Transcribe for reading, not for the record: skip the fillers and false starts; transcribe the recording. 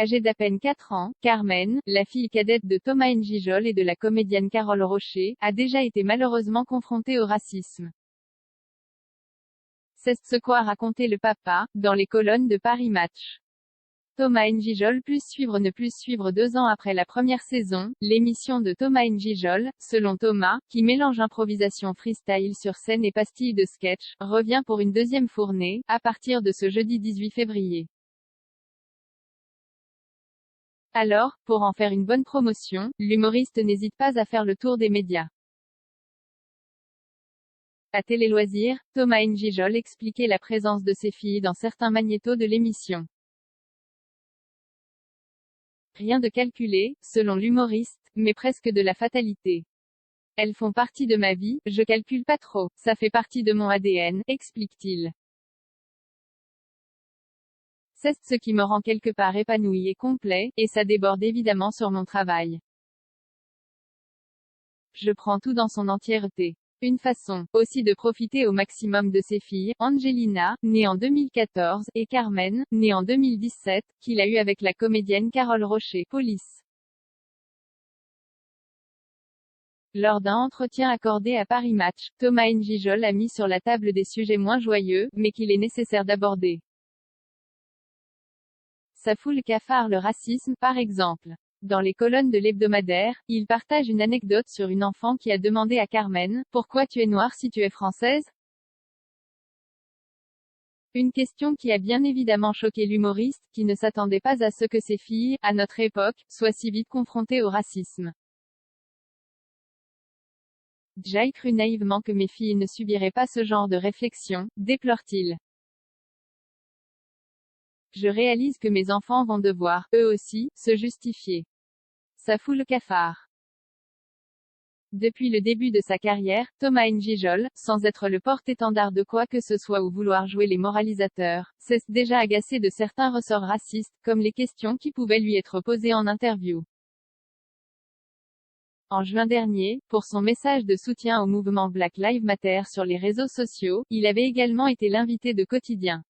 Âgée d'à peine 4 ans, Carmen, la fille cadette de Thomas N'Gijol et de la comédienne Carole Rocher, a déjà été malheureusement confrontée au racisme. C'est ce qu'a raconté le papa, dans les colonnes de Paris Match. Thomas N'Gijol ne plus suivre 2 ans après la première saison, l'émission de Thomas N'Gijol, selon Thomas, qui mélange improvisation freestyle sur scène et pastilles de sketch, revient pour une deuxième fournée, à partir de ce jeudi 18 février. Alors, pour en faire une bonne promotion, l'humoriste n'hésite pas à faire le tour des médias. À Télé Loisirs, Thomas N'Gijol expliquait la présence de ses filles dans certains magnétos de l'émission. Rien de calculé, selon l'humoriste, mais presque de la fatalité. Elles font partie de ma vie, je calcule pas trop, ça fait partie de mon ADN, explique-t-il. C'est ce qui me rend quelque part épanoui et complet, et ça déborde évidemment sur mon travail. Je prends tout dans son entièreté. Une façon, aussi de profiter au maximum de ses filles, Angelina, née en 2014, et Carmen, née en 2017, qu'il a eu avec la comédienne Carole Rocher, Police. Lors d'un entretien accordé à Paris Match, Thomas N'Gijol a mis sur la table des sujets moins joyeux, mais qu'il est nécessaire d'aborder. Ça fout le cafard, le racisme, par exemple. Dans les colonnes de l'hebdomadaire, il partage une anecdote sur une enfant qui a demandé à Carmen, « Pourquoi tu es noire si tu es française ?» Une question qui a bien évidemment choqué l'humoriste, qui ne s'attendait pas à ce que ses filles, à notre époque, soient si vite confrontées au racisme. J'ai cru naïvement que mes filles ne subiraient pas ce genre de réflexion, déplore-t-il. Je réalise que mes enfants vont devoir, eux aussi, se justifier. Ça fout le cafard. Depuis le début de sa carrière, Thomas N'Gijol, sans être le porte-étendard de quoi que ce soit ou vouloir jouer les moralisateurs, s'est déjà agacé de certains ressorts racistes, comme les questions qui pouvaient lui être posées en interview. En juin dernier, pour son message de soutien au mouvement Black Lives Matter sur les réseaux sociaux, il avait également été l'invité de Quotidien.